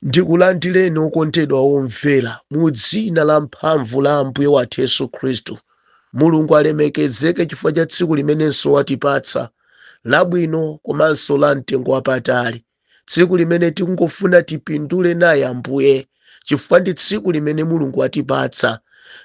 Ndikulandireni okondedwa omvera mu dzina la mphamvu la Ambuye wathu Yesu Khristu. Mulungu alemekezeke chifukwa cha tsiku limenenso watipatsa labwino komanso la mtengo wapatali, tsiku limene tikungofuna tipindule naye Ambuye chifukwa ndi tsiku limene Mulungu watipatsa.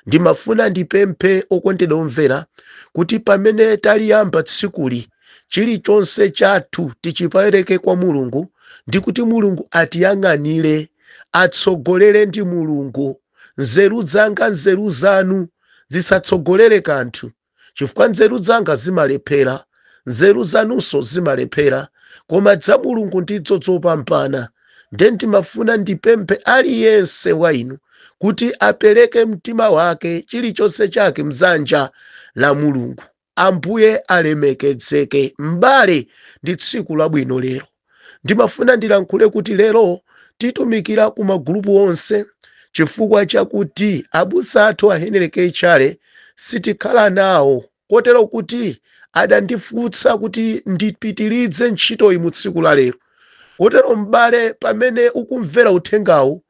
Ndimafuna ndipemphe okondedwa omvera kuti pamene taliyamba tsikuli chilichonse chathu tichipereke kwa Mulungu, ndi kuti Mulungu atiyang'anire, atsogolere ndi Mulungu. Nzeru zanga nzeru zanu zisatsogolere kanthu, chifukwa nzeru zanga zimalephera, nzeru zanunso zimalephera, koma za Mulungu ndizo zopambana. Nde ndimafuna ndipemphe aliyense wa inu kuti apereke mtima wake, chilichonse chake mdzanja la Mulungu. Ambuye alemekezeke. M'bale, ndi tsiku labwino lero. Ndimafuna ndilankhule kuti lero titumikira ku magulupu onse chifukwa chakuti abusa athu a Henry K. Chale sitikhala nawo, kotero kuti adandifunsa kuti ndipitirize ntchitoyi mu tsiku la lero. Kotero m'bale, pamene ukumvera uthengawu,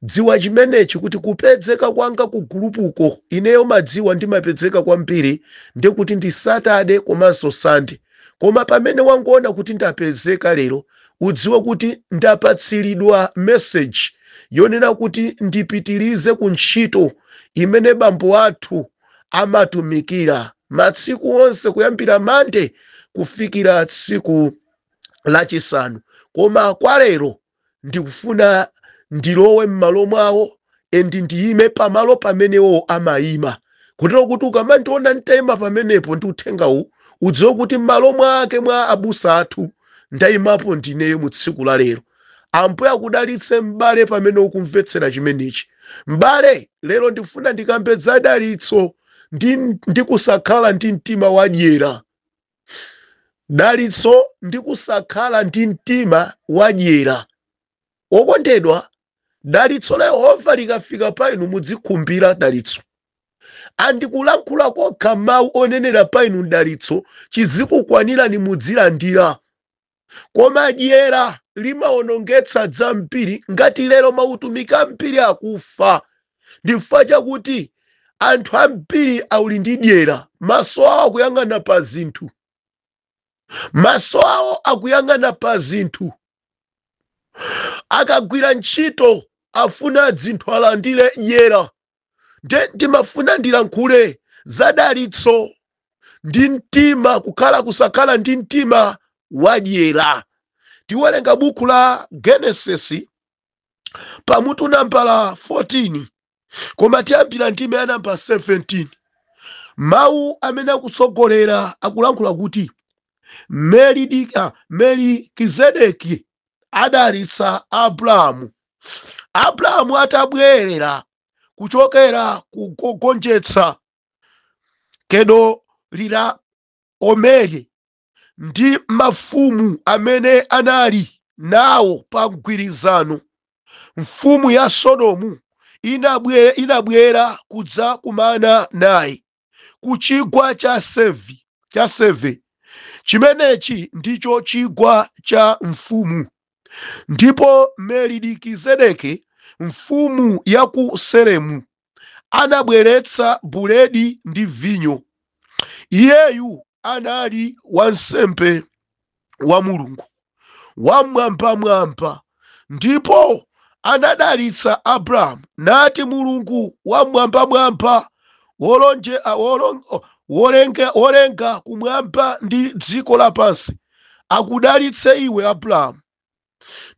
dziwa chimenechi kuti kupezeka kwanga ku gulupuko, ineyo madziwa ndimapezeka kwambiri ndi kuti ndi Saturday komanso Sunday. Koma pamene wangoona kuti ndapezeka lero, udziwe kuti ndapatsiridwa message yonena kuti ndipitirize ku ntchito imene bambo athu amatumikira masiku onse kuyambira Mande kufikira tsiku lachisanu. Koma kwa lero ndikufuna ndilowe m'malo mwawo endi ndiyime pamalo pamenewo amayima, kutero kuti ukamandiona nditayima pamenepo ndi uthengawu, udziwe kuti m'malo mwake mwa abusa athu ndayimapo ndineyo mu tsiku la lero. Ambuye akudalitse m'bale pamene ukumvetsera chimenechi. M'bale, lero ndifuna ndikambe za dalitso ndi kusakhala ndi mtima wadyera. Dalitso ndi kusakhala ndi mtima wadyera. Okondedwa, dalitso la Yehova likafika pa inu muzikhumbira dalitso. Andikulankhula kokha mawu onenera pa inu dalitso chizikukwanirani mudzilandira. Koma dyera limawonongetsa dzambiri, ngati lero mautumiki ambiri akufa ndifukwa chakuti anthu ambiri auli ndi dyera. Maso awo akuyang'ana pa zinthu, maso awo akuyang'ana pa zinthu. Akagwira ntchito afuna zinthu alandire dyera. Ndimafuna ndilankhule za dalitso ndi mtima, kukhala kusakhala ndi mtima wadyera. Tiwerenga buku la Genesis pamutu nambala 14, koma tiyambira ndime ya namba 17. Mawu amene akutsogolera akulankhula kuti Melikizedeki adalitsa Abrahamu. Abrahamu atabwerera kuchokera kugonjetsa Kedorila Omeri ndi mafumu amene anali nawo pa mgwirizano, mfumu ya Sodomu inabwera kudza kumana naye ku chigwa cha Seve. Chimenechi ndicho chigwa cha mfumu. Ndipo Melikizedeki mfumu ya ku Salemu anabweretsa buledi ndi vinyo. Iyeyu anali wansembe wa Mulungu wamwambamwamba, ndipo anadalitsa Abrahamu nati, Mulungu wamwambamwamba wolenga kumwamba ndi dziko lapansi akudalitse iwe Abrahamu,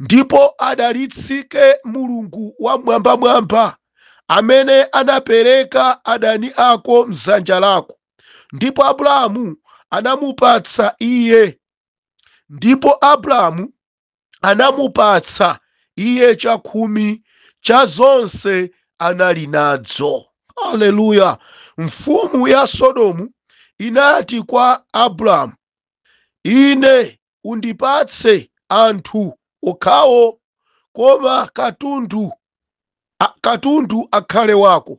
ndipo adalitsike Mulungu wamwambamwamba amene anapereka adani ako mdzanja lako. Ndipo Abrahamu anamupatsa chakhumi cha zonse anali nadzo. Haleluya. Mfumu ya Sodomu inati kwa Abrahamu, ine undipatse anthu okhawo, koma katundu akhale wako.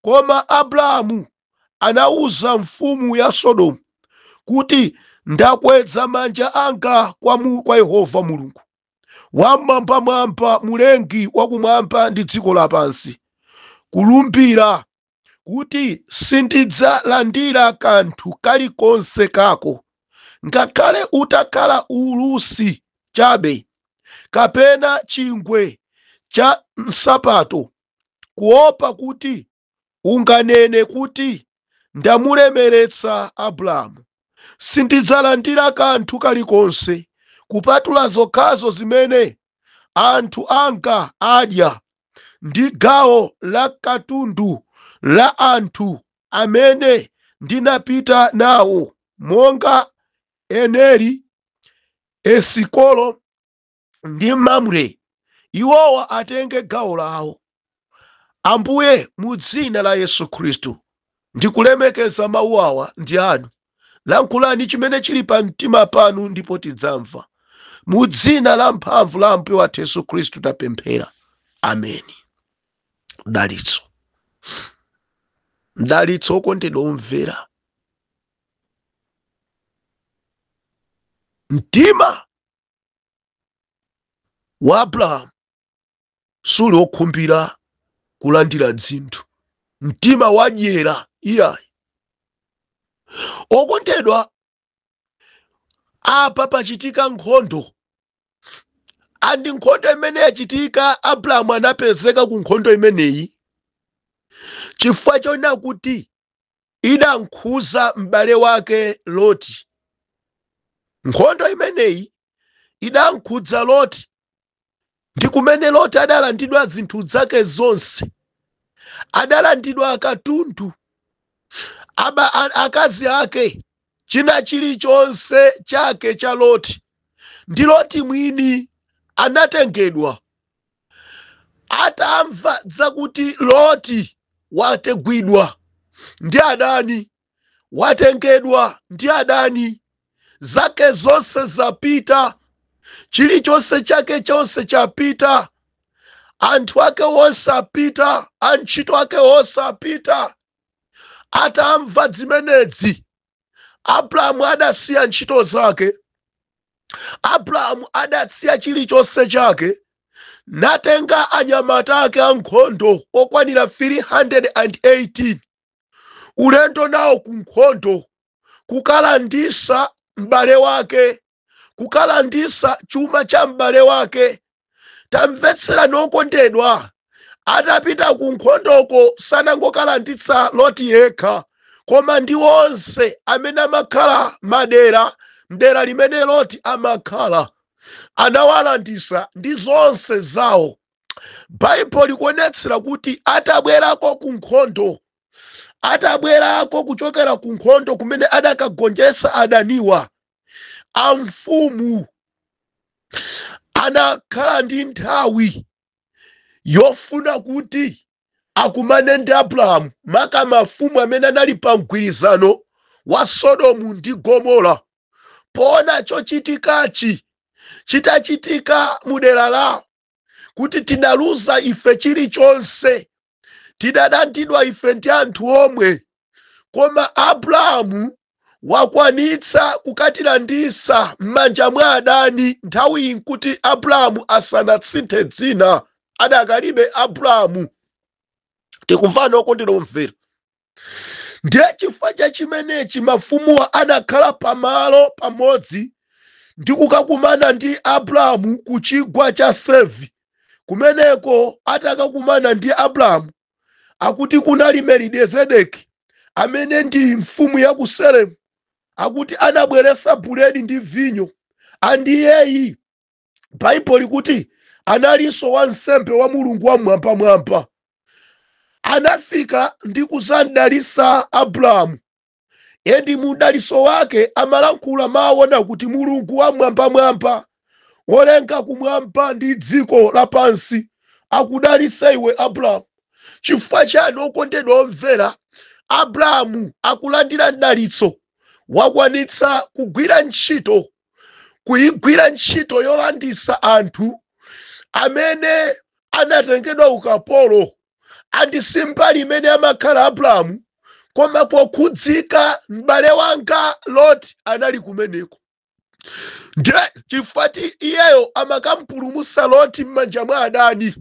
Koma Abrahamu anawuza mfumu ya Sodomu kuti ndakweza manja anga kwa Yehova Mulungu wamwambamwamba, mulengi wakumwamba ndi dziko lapansi, kulumbira kuti sindidzalandira kanthu kalikonse kako, ngakhale utakhala ulusi chabe kapena chingwe cha nsapato, kuopa kuti unganene kuti ndamulemeretsa Abrahamu. Sindidzalandira kanthu kalikonse kupatula zokhazo zimene anthu anga adya, ndi gawo la katundu la anthu amene ndinapita nawo, monga Eneri, Esikolo ndi Mamre. Iwowa atenge gawo lawo. Ambuye, mu dzina la Yesu Khristu ndikulemekeza mawu awa ndi anu. Lankhulani chimene chili pa mtima panu ndipo tidzamva. Mu dzina la mphamvu la Ambuye wathu Yesu Khristu tapemphera. Ameni. Mdalitso. Mdalitso okondedwa omvera. Mtima wa Abrahamu suli okhumbira kulandira dzinthu. Mtima wadyera iyayi. Okondedwa, apa pachitika nkhondo. Andi nkhondo imene yachitika, Abrahamu anapezeka ku nkhondo imeneyi chifukwa chonena kuti idankhuza m'bale wake Loti. Nkhondo imeneyi idankhudza Loti, ndi kumene Loti adalandidwa zinthu zake zonse. Adalandidwa katundu, akazi ake, china chilichonse chake cha Loti. Ndi Loti mwini anatengedwa. Atamva zakuti Loti wategwidwa ndi adani, watengedwa ndi adani, zake zonse zapita, chilichonse chake chonse chapita, anthu ake onse apita, antchito ake onse apita. Atamva zimenezi, Abrahamu adasiya ntchito zake, Abrahamu adasiya chilichonse chake, natenga anyamata ake ankhondo okwanira 318, ulendo nawo ku nkhondo, kukalandisa m'bale wake, kukalandisa chuma cha m'bale wake. Tamvetsera nokondedwa, atapita ku nkhondoko sanangokalanditsa Loti yekha, koma ndi onse amene amakhala mdera limene Loti amakhala, anawalandisa ndi zonse zawo. Baibulo likuonetsera kuti atabwerako ku nkhondo, atabwerako kuchokera ku nkhondo kumene adakagonjetsa adaniwa, amfumu anakhala ndi nthawi yofuna kuti akumane ndi Abrahamu, maka mafumu amene anali pa mgwirizano wa Sodomu ndi Gomora. Pona chochitikachi chitachitika mudera lawo, kuti tidaluza ife chilichonse, tidalandidwa ife ndi anthu omwe, koma Abrahamu wakwanitsa kukatilandisa m'manja mwa adani. Nthawi inkuti Abrahamu asanatsinthe dzina, adakalibe Abrahamu. Tikumvana okondedwa omvera. Ndiye chifukwa cha chimenechi mafumuwa anakhala pamalo pamodzi ndi kukakumana ndi Abrahamu ku chigwa cha Sevi. Kumeneko atakakumana ndi Abrahamu, akuti kunali Melkizedeki amene ndi mfumu ya ku Salemu, akuti anabweresa buledi ndi vinyo. Andiyeyi Baibulo likuti analinso wansembe wa Mulungu wamwambamwamba. Anafika ndi kuzandalisa Abrahamu, endi mudaliso wake amalankhula maona kuti Mulungu wamwambamwamba, wolenga kumwamba ndi dziko lapansi, akudalisa iwe Abrahamu. Chifukwa chani okondedwa omvera, Abrahamu akulandira mdalitso, wakwanitsa kugwira ntchito, kuyigwira ntchito yolandisa anthu amene anatengedwa ukapolo. Andi simbali imene amakhala Abrahamu, koma pokhudzika m'bale wanga Loti anali kumeneko. Ndiye chifati iyeyo amakampulumutsa Loti m'manja mwa adani,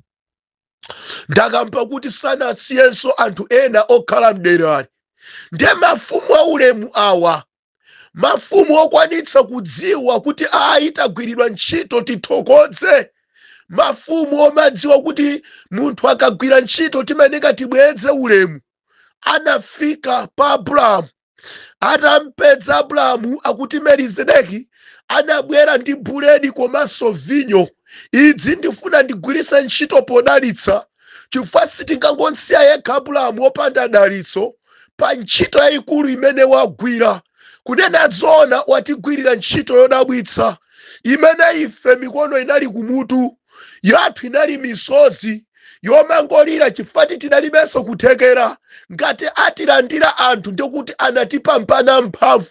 ndakampa kuti sanasiyenso anthu ena okhala mderali. Ndiye mafumu aulemu awa, mafumu okwanitsa kudziwa kuti tagwiridwa ntchito tithokoze, mafumu omadziwa kuti munthu akagwira ntchito timayenera tibweze ulemu, anafika pa Abrahamu. Atampeza Abrahamu akuti Melizedeki anabwera ndi buledi komanso vinyo. Idzi ndifuna ndigwiritse ntchito podalitsa, chifukwa sitingangosiya yekha Abrahamu wopanda dalitso pa ntchito yayikulu imene wagwira. Kunena zoona watigwirira ntchito yodabwitsa imene ife mikono inali kumutu yathu, inali misozi yomangolira chifukwa tinalibenso kuthekera. Ngati atilandira anthu ndikuti anatipambana mphamvu,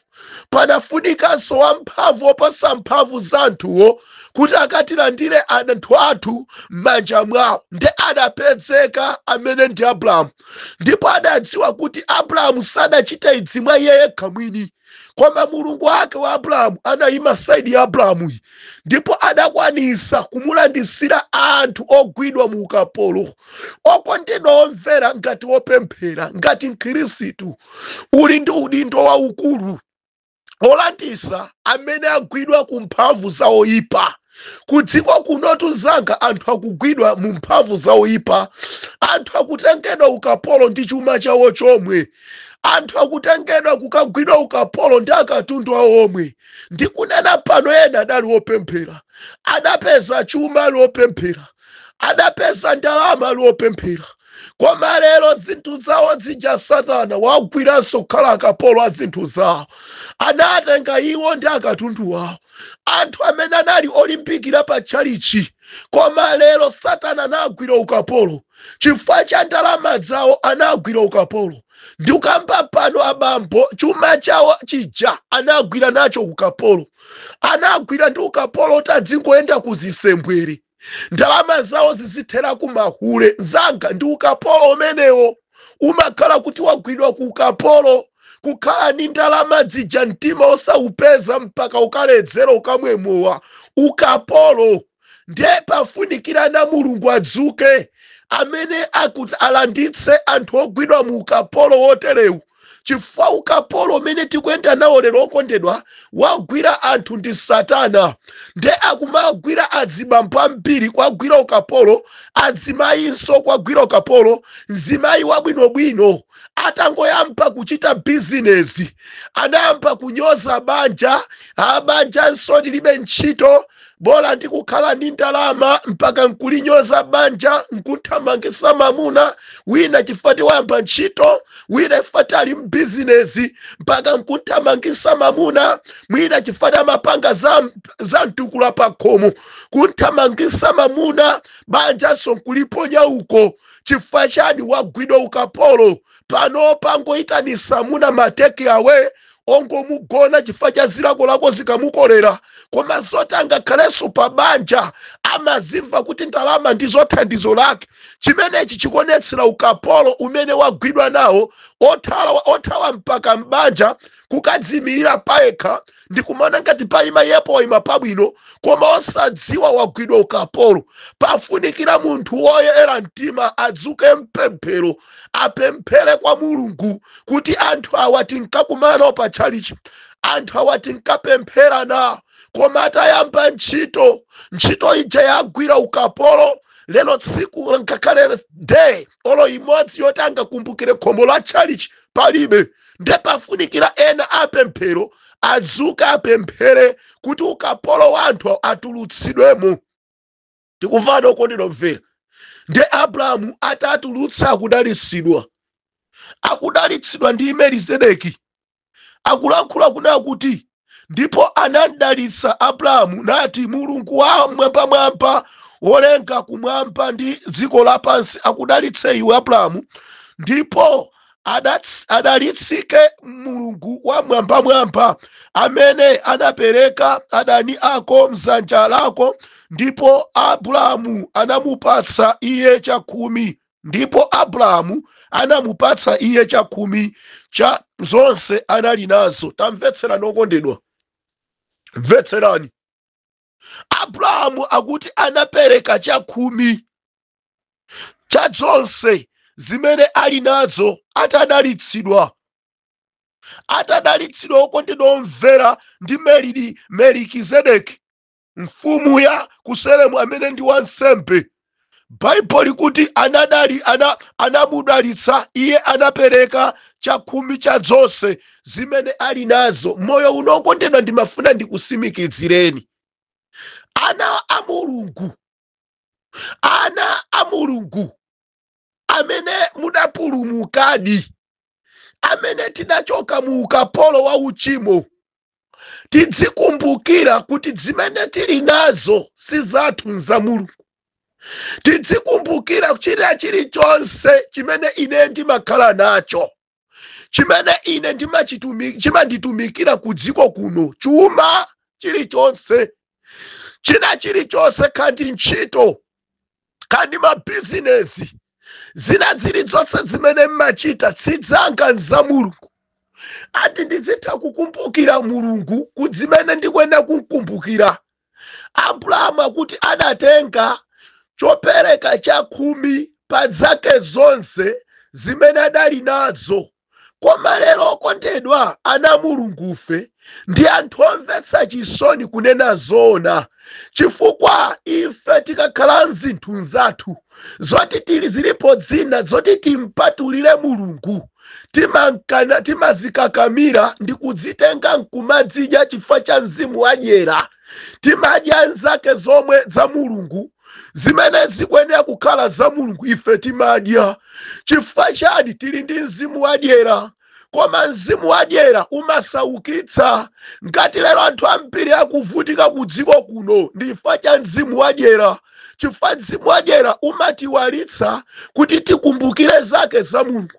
panafunikanso wamphamvu oposa mphamvu za anthuwo kuti akatilandire anthu athu m'manja mwawo. Ndi adapezeka amene ndi Abrahamu, ndipo adadziwa kuti Abrahamu sadachita idzi mwa iye yekha mwini, koma Mulungu wake wa Abrahamu anayima saidi ya Abrahamu, ndipo adakwanisa kumulandisira anthu ogwidwa mu ukapolo. Okondedwa omvera, ngati wopemphera, ngati Mkhristu, uli ndi udindo waukulu olandisa amene agwidwa ku mphamvu za oyipa. Kudziko kunotu zanga anthu akugwidwa mu mphamvu za oyipa, anthu akutengedwa ukapolo ndi chuma chawo chomwe, anthu akutengedwa kukagwidwa ukapolo ndi akatundu awo omwe. Ndikunena pano ena adali wopemphera, adapeza chuma ali wopemphera, adapeza ndalama ali wopemphera, koma lero zinthu zawo zija Satana wagwiranso kukhala akapolo a zinthu zawo, anatenga iwo ndi akatundu wawo. Anthu amene anali olimbikira pa tchalichi, koma lero Satana anagwira ukapolo chifukwa cha ndalama zawo, anagwira ukapolo. Ndikamba pano abambo, chuma chawo chija anagwira nacho ukapolo, anagwira ndi ukapolo utadzingoyenda kuzisembwere, ndalama zawo zizithera kumahule. Zanga ndi ukapolo umenewo umakhala kuti wagwidwa ku ukapolo, kukhala ni ndalama zija mtima osaupeza mpaka ukaledzera ukamwemowa ukapolo. Ndiye pafunikira na Mulungu adzuke amene akuti alanditse anthu ogwidwa mu ukapolo woterewu, chifukwa ukapolo umene tikuyenda nawo lero okondedwa wagwira anthu ndi Satana. Ndiye akumagwira adzibambo ambiri kwagwira ukapolo, adzimayinso kwagwira ukapolo. Mzimayi wabwinobwino atangoyamba kuchita bizinesi anayamba kunyoza banja, banja nso lilibe ntchito, bola ndi kukhala ndi ndalama mpaka nkulinyoza banja, nkuthamangisa mamuna wina chifukwa wayamba ntchito, wina chifukwa ali mbizinesi mpaka nkuthamangisa mamuna, mwina chifukwa amapanga za mtukula pa khomo, kuthamangisa mamuna, banja so nkuliponya uko. Chifukwa chani? Wagwidwa ukapolo. Pano pangoyitanisa muna mateki awe ongomugona chifukwa cha zilakolako zikamukolera, koma zote angakhalenso pa banja amazimva kuti ndalama ndi zothandizo lake. Chimenechi chikonetsera ukapolo umene wagwidwa nawo, othawa mpaka mbanja kukadzimirira payekha ndikumana ngati paima yepo waima pabwino, koma osadziwa wagwidwa ukapolo. Pafunikira munthu woyera mtima adzuke mpemphero, apemphere kwa Mulungu kuti anthu awa tinkakumana pa tchalichi, anthu awa tinkapemphera nawo, koma atayamba ntchito ija yagwira ukapolo. Lero tsiku ngakhale day olo imodzi yoti angakumbukire khomo la tchalichi palibe. Ndiye pafunikira ena apemphero adzuka apemphere kuti ukapolo wa anthu atulutsidwemo. Tikuvana okondedwa omvera, ndiye Abrahamu atatulutsa akudalitsidwa ndi Melizedeki. Akulankhula kunena kuti ndipo anadalitsa Abrahamu nati, Mulungu wa mwambamwamba wolenga kumwamba ndi dziko lapansi akudalitse iwe Abrahamu, ndipo adalitsike Mulungu wa mwambamwamba amene anapereka adani ako mzanja lako. Ndipo Abrahamu anamupatsa iye chakhumi, ndipo Abrahamu anamupatsa iye chakhumi cha zonse anali nazo. Tamvetsera nokondedwa, Mvetserani, Abrahamu akuti anapereka chakhumi cha zonse zimene ali nazo atadalitsidwa okondedwa omvera ndi Melikizedeki, mfumu ya ku Salemu amene ndi wansembe. Baibulo likuti anamudalitsa iye, anapereka chakhumi cha zonse zimene ali nazo. Moyo uno okondedwa ndimafuna ndikusimikizireni, ana a mulungu amene mudapulumukadi, amene tidachoka mu ukapolo wa uchimo, tidzikumbukira kuti zimene tili nazo si zathu, nza Mulungu. Tidzikumbukira chilichonse chimene ine ndimakhala nacho, chimene ine chimanditumikira ku dziko kuno, chuma chilichonse, chilichonse, kandi ntchito, kandi mabizinesi, zina zilizonse zimene mmachita sidzanga, nza Mulungu. Ati ndizitha kukumbukira Mulungu kudzimene ndikwenda kukumbukira. Abrahamu akuti adatenga chopereka chakhumi pa zake zonse zimene adali nazo. Koma lero okondedwa, ana Mulungufe ndi anthu omvetsa chisoni kunena zoona, chifukwa ife tikakhala mzinthu zathu zoti tili zilipo zina zoti timpatulire Mulungu, timazikakamira ndi kudzitenga nkumadzidya chifukwa cha mzimu wadyera. Timadya nzake zomwe za Mulungu, zimene zikuyenera kukhala za Mulungu, ife timadya. Chifukwa chani? Tili ndi mzimu wadyera. Koma mzimu wadyera umasaukitsa. Ngati lero anthu ambiri akuvutika ku dziko kuno ndi chifukwa cha mzimu wadyera. Chifukwa mzimu wadyera umatiwalitsa kuti tikumbukire zake za Mulungu.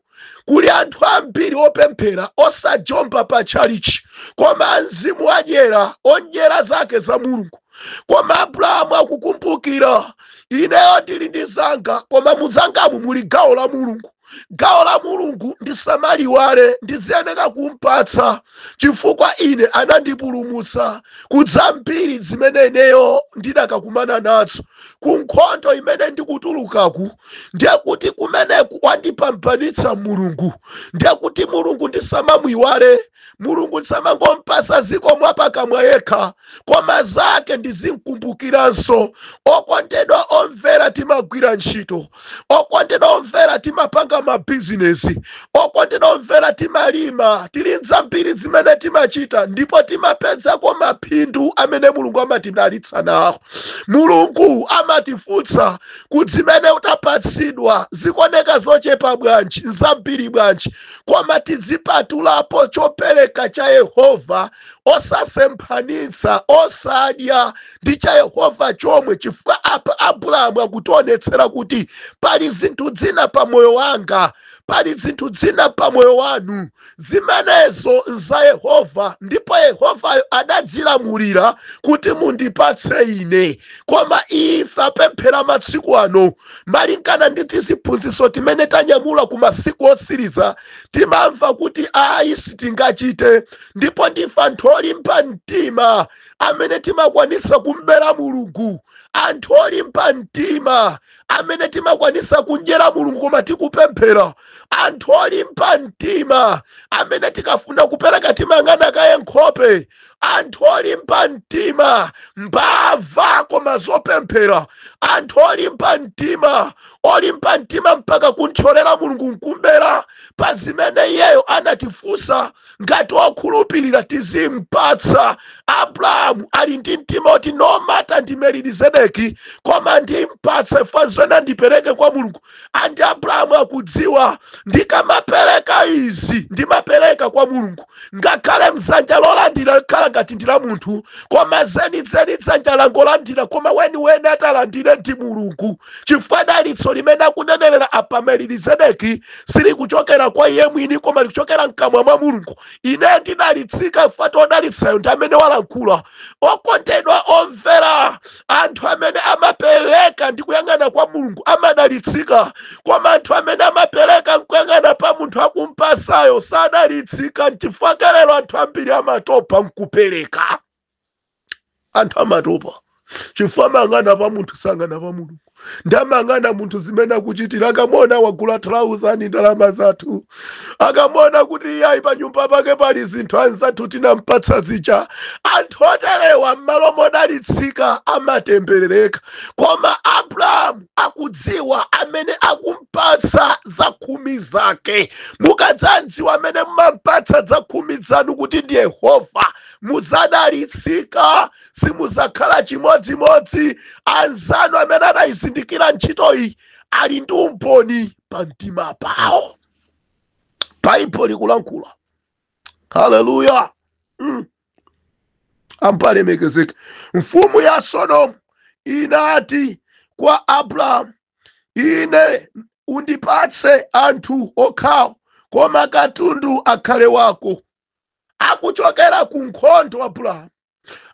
Kuli anthu ambiri opemphera osajomba pa tchalichi, koma mzimu wadyera onjera zake za Mulungu. Koma Abrahamu akukumbukira, ineyo ndili ndi zanga, koma muzangamu muli gawo la Mulungu. Gawo la Mulungu ndisamaliwale, ndiziyeneka kumpatsa, chifukwa ine anandipulumutsa kudzambiri zimene ineyo ndidakakumana nazo. Ku nkhondo imene ndikutulukaku, ndiye kuti kumeneku wandipambanitsa Mulungu. Ndiye kuti Mulungu ndisamamwiwale, Mulungu ndisamangompasa ziko mwapakamwa yekha, koma zake ndizimkumbukiranso. Okondedwa omvera, timagwira ntchito. Okondedwa omvera, timapanga mabizinesi. Okondedwa omvera, timalima. Tili nzambiri zimene timachita, ndipo timapezako maphindu amene Mulungu amatidalitsa nawo. Mulungu amatifunsa kuti zimene utapatsidwa zikuoneka zochepa bwanji, nzambiri bwanji, koma tizipatulapo chopereka cha Yehova, osasemphanitsa, osadya ndi cha Yehova chomwe. Chifukwa Abrahamu akutionetsera kuti pali zinthu zina pa moyo wanga, pali zinthu zina pa moyo wanu, zimenezo nza Yehova, ndipo Yehovayo adadzilamulira kuti mundipatse ine. Koma ife apemphera masiku ano, malingana ndi tiziphunzitso timene tanyamula ku masiku otsiriza, timamva kuti ayi sitingachite. Ndipo ndife anthu olimba mtima amene timakwanisa kumbera Mulungu, anthu olimba mtima amene timakwanisa kunjera Mulungu koma tikupemphera, anthu olimba mtima amene tikafuna kupereka timang'ana kaye nkhope, anthu olimba mtima mbava koma zopemphera, anthu olimba mtima mpaka kuntcholera Mulungu nkumbera pa zimene iyeyo anatifunsa. Ngati okhulupirira tizimpatsa. Abrahamu ali ndi mtima oti no mata ndi Melikizedeki, koma ndimpatse fanzwena ndipereke kwa Mulungu. Andi Abrahamu akudziwa, ndikamapereka izi ndimapereka kwa Mulungu. Ngakhale mzanja lolandira likhala ngati ndila munthu, koma zenizeni dzanja langolandira, koma weniweni atalandire ndi Mulungu. Chifukwa dalitso limene akunenelera apa Melikizedeki sili kuchokera kwa iye mwini, koma likuchokera mkamwa mwa Mulungu. Ine ndidalitsika fatu odalitsayo ndi amene walankhula. Okondedwa omvera, anthu amene amapereka ndi kuyang'ana kwa Mulungu amadalitsika, koma anthu amene amapereka nkuyang'ana pa munthu akumpasayo sadalitsika. Chifukwa lero anthu ambiri amatopa nkupereka. anthu amatopa chifukwa mang'ana pa munthu sang'ana pa mulungu. Ndamang'ana munthu zimene akuchitira, akamona wagula trauzani ndalama zathu, akamona kuti iyayi pa nyumba pake pali zinthu anzathu tinampatsa zija, anthu oterewa m'malo modalitsika amatemberereka. Koma Abrahamu akudziwa amene akumpatsa zakhumi zake. Mukadzandziwa amene mumampatsa zakhumi zanu kuti ndi Yehova, muzadalitsika, simuzakhala chimodzimodzi. Anzanu amene anayizindikira ntchito iyi ali ndi umboni pa mtima pawo. Baibulo likulankhula. Haleluya. Ampalemekezeke. Mfumu ya Sodomu inati kwa Abrahamu, ine undipatse anthu okhawo, koma katundu akhale wako. Akuchokera ku nkhondo Abrahamu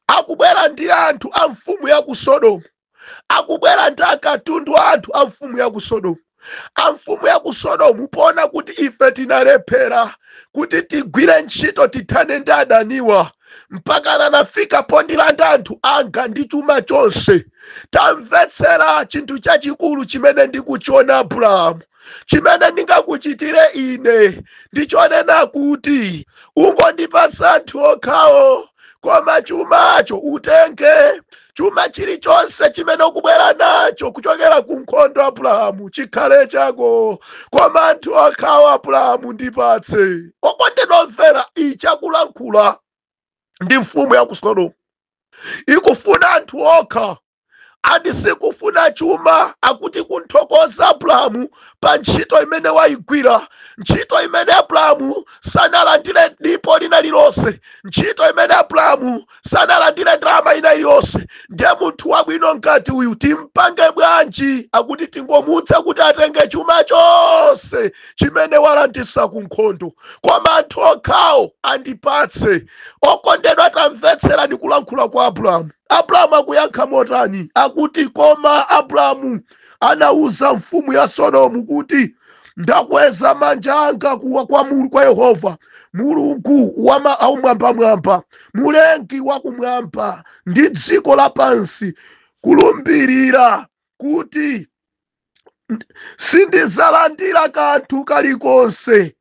akubwera ndi anthu a mfumu ya ku Sodomu, akubwera ndi akatundu anthu a mfumu ya ku Sodomu. A mfumu ya ku Sodomu pona kuti ife tinalephera kuti tigwire ntchito tithane ndi adaniwa, mpaka nanafika pondilanda anthu anga ndi chuma chonse. Tamvetsera chinthu chachikulu chimene ndikuchiona Abrahamu. Chimene ndingakuchitire ine ndichonena kuti ungondipatsa anthu okhawo, koma chumacho utenge. Chuma chilichonse chimene ukubwera nacho kuchokera ku nkhondo Abrahamu chikhale chako, koma anthu okhawo Abrahamu ndipatse. Okondenomvera, ichi akulankhula ndi mfumu ya ku Sodomu. Ikufuna anthu okha, andisikufuna chuma. Akuti kunthokoza Abrahamu pa ntchito imene wayigwira, ntchito imene Abrahamu sanalandire dipo lina lilonse, ntchito imene Abrahamu sanalandire ndalama ina iliyonse. Ndiye munthu wabwino ngati uyu timpange bwanji? Akuti tingomutse kuti atenge chuma chonse chimene walandisa ku nkhondo, koma anthu okhawo andipatse. Okondedwa, tamvetsera ndi kulankhula kwa Abrahamu. Abrahamu akuyankha motani? Akuti koma Abrahamu anauza mfumu ya Sodomu kuti ndakweza manja anga kwa Yehova, Mulungu wa aumwambamwamba, mulengi wa kumwamba ndi dziko lapansi, kulumbirira kuti sindizalandira kanthu kalikonse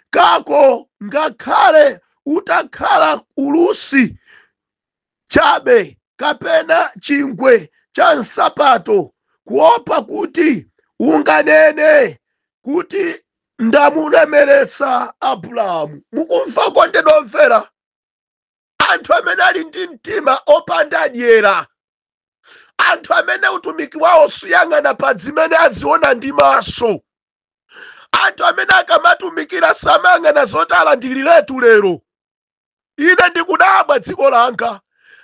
kako, ngakhale utakhala ulusi chabe kapena chingwe cha nsapato, kuopa kuti unganene kuti ndamulemeretsa Abrahamu. Mukumva kondenomvera? Anthu amene ali ndi mtima opanda dyera, anthu amene utumiki wawo suyang'ana pa zimene aziona ndi maso, anthu amene akamatumikira samayang'ana zoti alandiriratu lero. Ine ndikudabwa dziko langa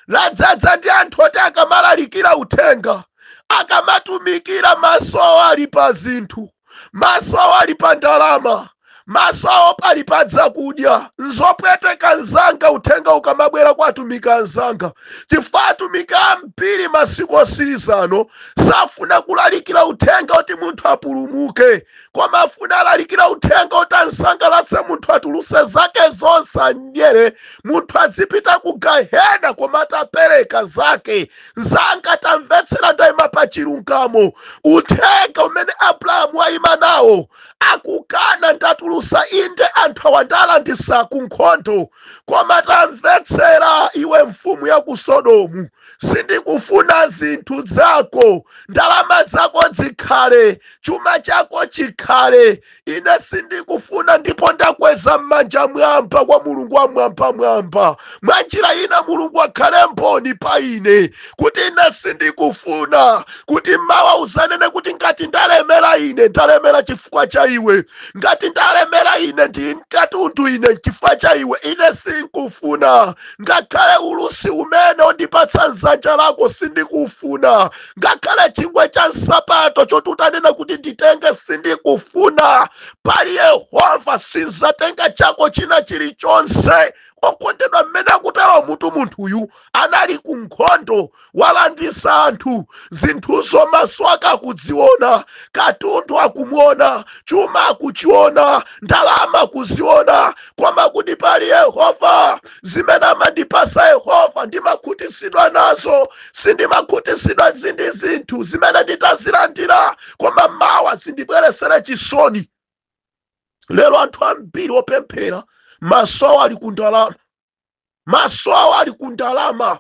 ladzaza ndi anthu oti akamalalikira uthenga, akamatumikira maso awo ali pa zinthu, maso awo ali pa ndalama, maso awo pali pa zakudya. Nzopweteka nzanga uthenga ukamabwera kwa atumiki anzanga, chifukwa atumiki ambiri masiku otsirizano safuna kulalikira uthenga oti munthu apulumuke, koma afuna alalikira uthenga oti ansangalatse munthu atuluse zake zonse anyere, munthu adzipita ku gahena koma atapereka zake. Nzanga tamvetsera, ndayima pa chilungamo. Uthenga umene Abrahamu ayima nawo akukana ndatulusa inde anthu awandalandisa ku nkhondo, koma tamvetsera iwe mfumu ya ku Sodomu, sindikufuna zinthu zako, ndalama zako zikhale, chuma chako chikhale. Ine sindikufuna, ndipo ndakweza m'manja mwamba kwa Mulungu wa mwambamwamba. Mwanjira ina Mulungu akhale mboni pa ine kuti ine sindikufuna kuti mawa uzanene kuti ngati ndalemera ine ndalemera chifukwa cha iwe, ngati ndalemera ine ndi katundu ine chifukwa cha iwe. Ine sindikufuna, ngakhale ulusi umene undipatsa nzanja lako sindikufuna, ngakhale chingwe cha nsapato choti utanena kuti nditenge sindikufuna. Pali Yehova sinzatenga chako china chilichonse. okondedwa mmene akutero munthu uyu anali ku nkhondo walandisa anthu zinthuzo maso ake akudziona, katundu akumuona, chuma akuchiona, ndalama akuziona, koma kuti pali Yehova zimene amandipasa Yehova ndimakhutisidwa nazo, sindimakhutisidwa ndi zinthu zimene nditazilandira koma mawa zindibweresera chisoni. Lero anthu ambiri opemphera maso awo ali ku ndalama, maso awo ali ku ndalama,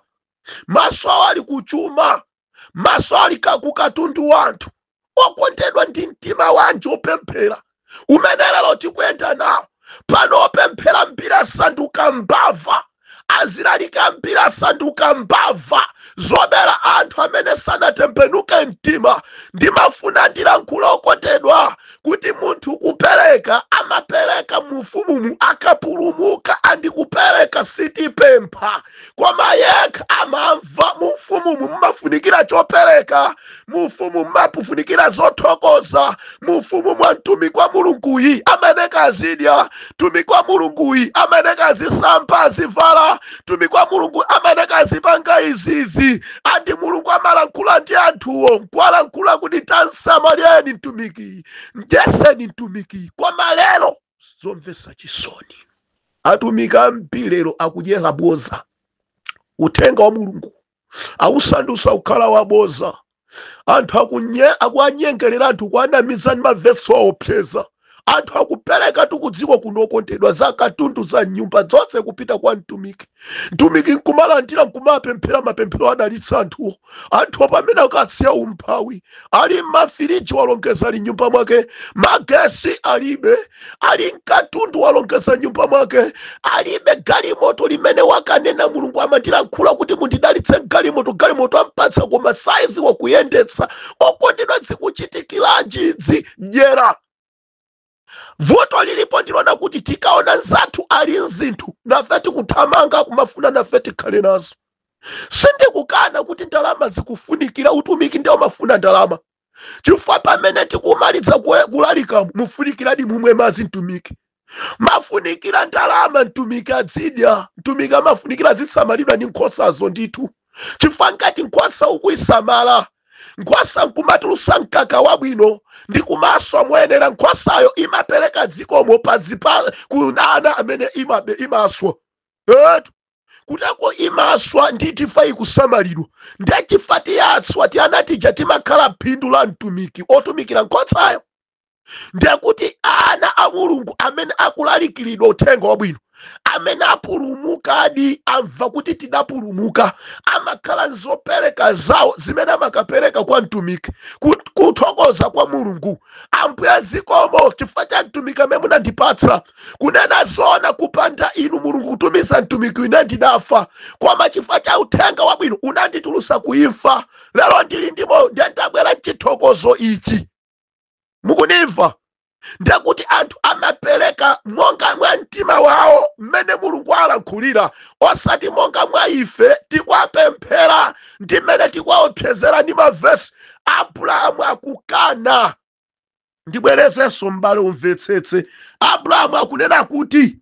maso awo ali ku chuma, maso ali ku katundu wanthu. Okondedwa ndi mtima wanji opemphera umene lero tikuyenda nawo pano. Opemphera mbiri asanduka mbava, azilalika mbiri asanduka mbava zobera anthu amene sanatembenuke mtima. Ndimafuna ndilankhula okondedwa kuti munthu kupereka amapereka mufumumu akapulumuka, andikupereka sitipempha koma yekha amamva. Mufumumu mumafunikira chopereka, mufumu mumafunikira zothokoza, mufumu mwa mtumiki wa Mulunguyi amene kazidya, mtumiki wa Mulunguyi amene kazisamba azivala, mtumiki wa Mulungu amene kazipanga izizi. Andi Mulungu amalankhula ndi anthuwo, nkwalankhula kuti tansamalireni mtumiki, mdyeseni mtumiki. Koma lero zomvetsa chisoni, atumiki ambiri lero akudyera boza. Uthenga wa Mulungu awusandusa kukhala waboza. Anthu akuanyengerera anthu kuanamiza ndi maveso aopseza. Anthu akupereka tukudziko kuno okondedwa za katundu za nyumba zonse kupita kwa mtumiki. Mtumiki nkumalandira nkumapemphera mapemphero adalitsa anthuwo. Anthu pamene akatsiya umphawi, ali mafiriji walongeza ali nyumba mwake, magesi alibe, ali mkatundu walongeza nyumba mwake, alibe galimoto limene wakanena Mulungu amandilankhula kuti mundidalitse galimoto ampatsa koma saizi wakuyendetsa. Okondedwa zikuchitikiranji idzi dyera. Vuto lilipo ndilona kuti tikaona nzathu ali nzinthu nafe tikuthamanga kumafuna nafe tikhale nazo. Sindikukana kuti ndalama zikufunikira, utumiki ndio mafuna ndalama. Chifukwa pamene tikumaliza kulalika mufunikiradi mumwe mazi mtumiki. Mafunikira ndalama mtumiki azidya, mtumiki amafunikira zisamalidwa ndi nkhosazo ndithu. Chifukwa ngati nkhosa ukuisamala, nkhosa nkumatulusa mkaka wabwino, ndi kumaso mwenera nkhosayo imapereka dzikomo pazipa kunana amene imaswa. Kutako imaswa nditifa ikusamalidwa. Ndetifa tiyatswa tianatija timakhala phindu la mtumiki otumikira nkhosayo. Ndekuti ana a Mulungu amene akulalikiridwa uthenga wabwino, amene apulumukadi amva kuti tidapulumuka, amakhala nzopereka zawo zimene amakapereka kwa mtumiki kuthokoza kwa Mulungu. Ambuye zikomo chifukwa cha mtumiki amene munandipatsa, kunena zona kupanda inu Mulungu kutumiza mtumiki ine ndidafa, koma chifukwa cha uthenga wabwino unanditulusa kuimfa. Lero ndili ndimo ndendabwera chithokozo ichi. Mukunimva? Ndekuti anthu amapereka monga mwa mtima wawo mmene Mulungu alankhulira, osati monga mwa ife tikwapemphera ndi mmene tikwaopsezera ndi mavesi. Abrahamu akukana. Ndibwerezenso m'bale umvetsetse. Abrahamu akunena kuti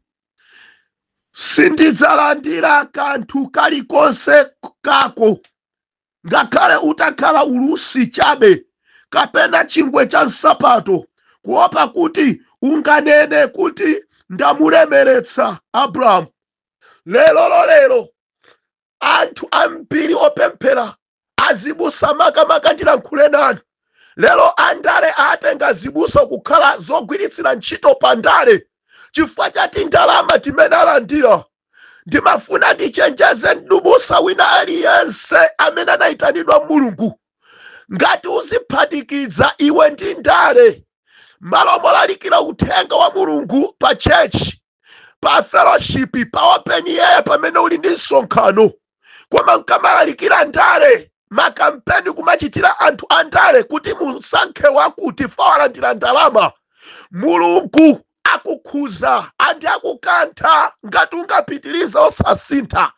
sindidzalandira kanthu kalikonse kako, ngakhale utakhala ulusi chabe kapena chingwe cha nsapato, kuopa kuti unganene kuti ndamulemeretsa Abrahamu. Lero anthu ambiri opemphera azibusa makamaka ndilankhule nanu. Lero andale atenga zibusa kukhala zogwiritsira ntchito pa ndale chifukwa chati ndalama timene alandira. Ndimafuna ndichenjeze mbusa wina aliyense amene anayitanidwa Mulungu, ngati uziphatikiza iwe ndi ndale malo molalikira uthenga wa Mulungu pa church, pa fellowship, pa open air pamene uli ndi msonkhano, koma nkamalalikira ndale, makampeni kumachitira anthu andale kuti musankhe wakuti fawalandira ndalama, Mulungu akukhuza andi akukantha ngati ungapitiliza osasintha.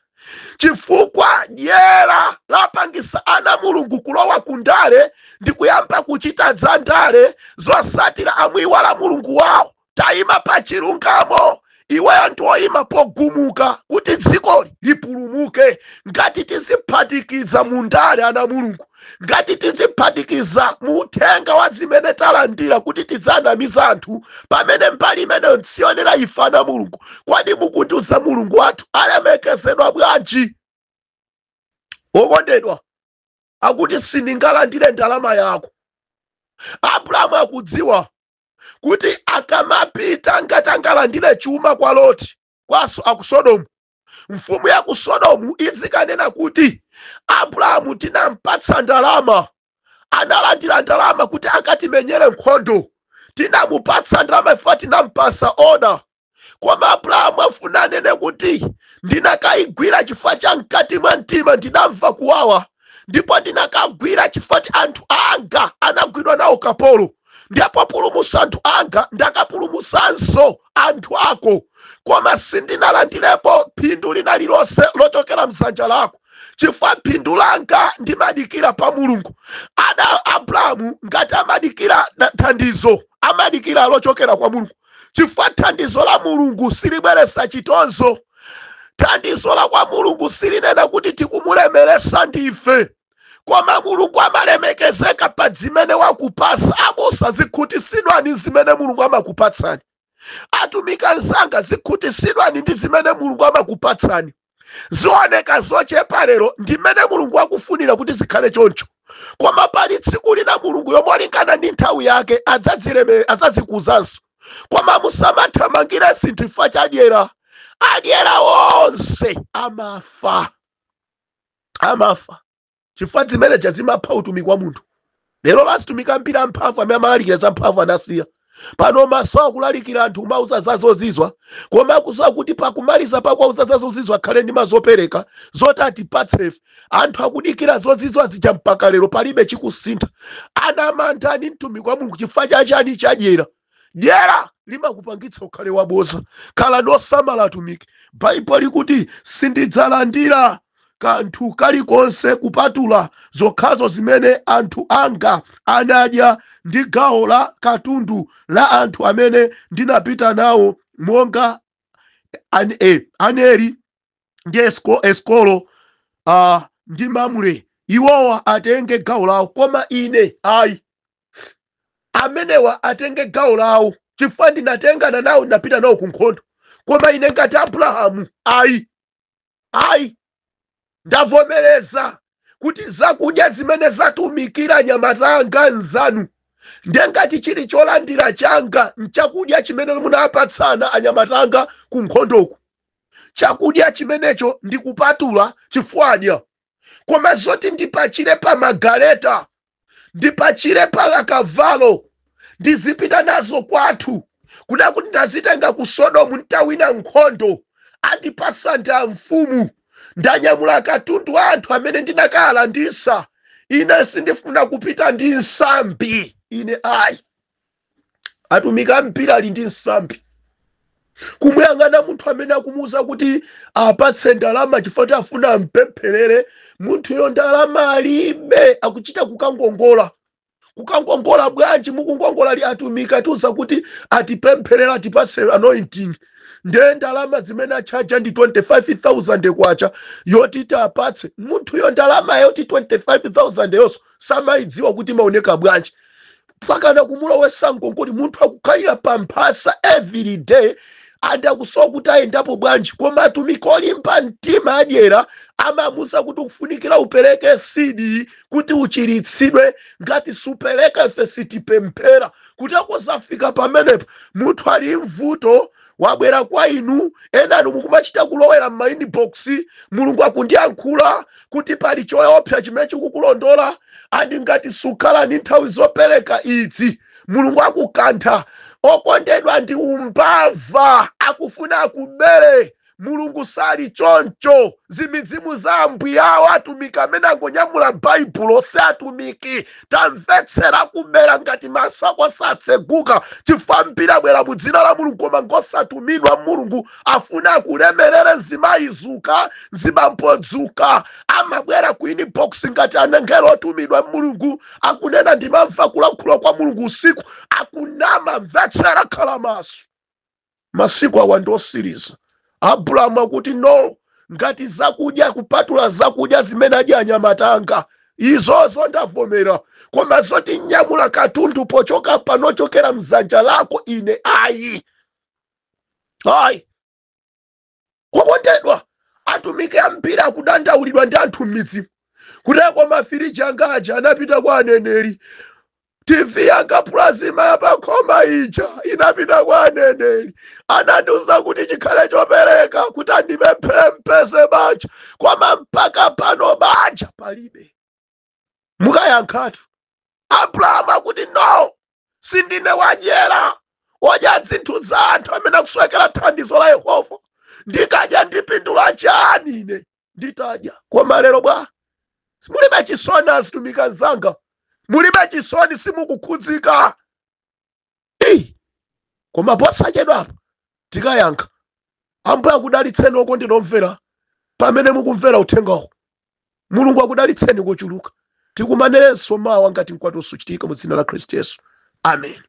Chifukwa dyera lapangisa ana Mulungu kulowa kundale ndi kuyamba kuchita za ndale zosatira amwiwala Mulungu wawo. Tayima pa chilungamo, iweyo ndoyima pogumuka kuti dziko lipulumuke. Ngati tiziphatikiza mu ndale ana mulungu, ngati tiziphatikiza mu uthenga wa zimene talandira kuti tidzanamiza anthu, pamene mbali imeneyo nsiyonera ife ana mulungu, kwadi mukundiuza mulungu wathu alemekezedwa bwanji? Wokondedwa, akuti sindingalandire ndalama yako. Abrahamu akudziwa kuti akamapita ngati angalandire chuma kwa Loti ku Sodomu, mfumu ya ku Sodomu izikanena kuti Abrahamu tinampatsa ndalama, analandira ndalama kuti akatimenyere nkhondo, tinamupatsa ndalama ifa tinampasa oda. Koma Abrahamu afuna nene kuti ndinakayigwira chifukwa cha mkati mwa mtima ndinamva kuwawa, ndipo ndinakagwira chifukwa anthu anga anagwidwa nawo ukapolo, ndipo pulumusa anthu anga ndakapulumusanso anthu ako. Koma sindinalandirepo phindu lina lilonse lochokera msanja lako, chifukwa phindu langa ndimadikira pa Mulungu. Abrahamu ngati amadikira thandizo, amadikira lochokera kwa Mulungu, chifukwa thandizo la Mulungu silibweresa chitonzo. Thandizo la kwa Mulungu silinena kuti tikumulemeresa ndife, koma Mulungu amalemekezeka pa zimene wakupasa. Abusa zikhutisidwani zimene Mulungu amakupatsani. Atumiki anzanga zikhutisidwani ndi zimene Mulungu amakupatsani. Zioneka zochepa lero ndimene Mulungu akufunira kuti zikhale choncho, koma pali tsiku lina Mulungu yomolingana ndi nthawi yake adzadzikuzanso. Koma musamathamangire sinthu ifa chadyera. Adyera onse amafa, chifukwa zimene zimapha utumiki wa munthu. Lero lasitumika ambiri amphamvu amene amalalikira za mphamvu anasiya. Pano maso akulalikira anthu umauza zazozizwa, koma akusowa kuti pakumaliza pakuwauza zazozizwa akhale ndi mazopereka zoti atipatsefe. Anthu akudikira zozizwa zija mpaka lero palibe chikusintha. Anamantha ndi mtumiki wa Mulungu chifukwa chachani? Chadyera. Dyera limakupangitsa ukhale waboza. Khala nosamala atumiki. Baibulo likuti sindidzalandira kanthu kalikonse kupatula zokhazo zimene anthu anga anadya ndi gawo la katundu la anthu amene ndinapita nawo, monga Aneri ndi Eskolo ndi Mamre. Iwowa atenge gawo lawo, koma ine ayi. Amenewa atenge gawo lawo chifukwa ndinatengana nawo ndapita nawo ku nkhondo. Koma ine ngati Abrahamu ayi, ndavomereza kuti zakudya zimene zatumikira anyamata anga nzanu, ndengati chili cholandira changa nchakudya chimene munapatsana anyamata anga ku nkhondoku. Chakudya chimenecho ndikupatula chifukwa. Koma zoti ndipachire pa magaleta, ndipachire pa akavalo, ndizipita nazo kwathu, kuda kuti ndazitenga ku Sodomu ntawina nkhondo, andipasa nda mfumu, ndanyamula katundu wa anthu amene ndinakalandisa. Ine sindifuna kupita ndi nsambi. Ine ayi. Atumiki ambiri ali ndi nsambi. Kumuyang'ana munthu amene akumuwuza kuti apatse ndalama chifukwa afuna mpempherere, munthu yo ndalama alibe, akuchita kukangongola. Kukangongola bwanji? Mukungongola li atumiki atiuza kuti atipempherera atipatse anointing. Ndiye ndalama zimene achaja ndi 25,000 kwacha yoti tapatse. Munthu yo ndalama yoti 25,000 yonso samaidziwa kuti maoneka bwanji. Pakana kumulowesa ngongoli munthu akukhalira pa mphasa every day, andakusowa kuti ayendapo bwanji. Koma atumiki olimba mtima adyera amamuza kuti ukufunikira upereke sidi kuti uchiritsidwe. Ngati supereka ife sitipemphera. Kuti akozafika pamenepo munthu ali mvuto wabwera kwa inu, enanu mukumachita kulowera m'mainbox, Mulungu akundiyankhula kuti pali choopsa chimene chikukulondola, andi ngati sukhala ndi nthawi zopereka idzi, Mulungu akukantha. Okondedwa ndi umbava, akufuna akubere. Mulungu sali choncho. Zimizimu za ambuyawo atumiki amene angonyamula Baibulo si atumiki. Tamvetsera kubera ngati maso ako satseguka chifukwa mbiri abwera mu dzina la Mulungu koma ngosatumidwa. Mulungu afuna akulemerere zimayizuka zimampodzuka. Amabwera ku inbox ngati anengero otumidwa. Mulungu akunena ndimamva kulankhula kwa Mulungu usiku, akunama. Mvetsera, khala maso. masiku awa ndiosiriza. Abrahamu akuti no, ngati zakudya kupatula zakudya zimene adya anyamata anga izozo ndavomera, koma zoti nyamula katundu pochoka panochokera mzanja lako ine ayi. Kokondedwa, atumiki ambiri akudandaulidwa ndi anthu m'midzimu kuteko mafiriji anga aja anapita kwa aneneri, TV yanga plasma yapakhoma ija inapita kwa aneneri, anandiuza kuti chikhale chopereka kuti andipemphe mpese banja, koma mpaka pano banja palibe. Mukayankhatu Abrahamu akuti no, sindine wadyera odya zinthu za anthu amene akuswekera thandizo la Yehova, ndikadya ndipindula chani ine nditadya. Koma lero bwa mulibe chisoni azitumiki anzanga, mulibe chisoni, simukukhudzika. Koma posachedwa apa tikayankha. Ambuye akudalitseni okondedwa omvera pamene mukumvera uthengawo. Mulungu akudalitseni kochuluka. Tikumanerenso mawa ngati mkwatulo suchitika mu dzina la Khristu Yesu. Amen.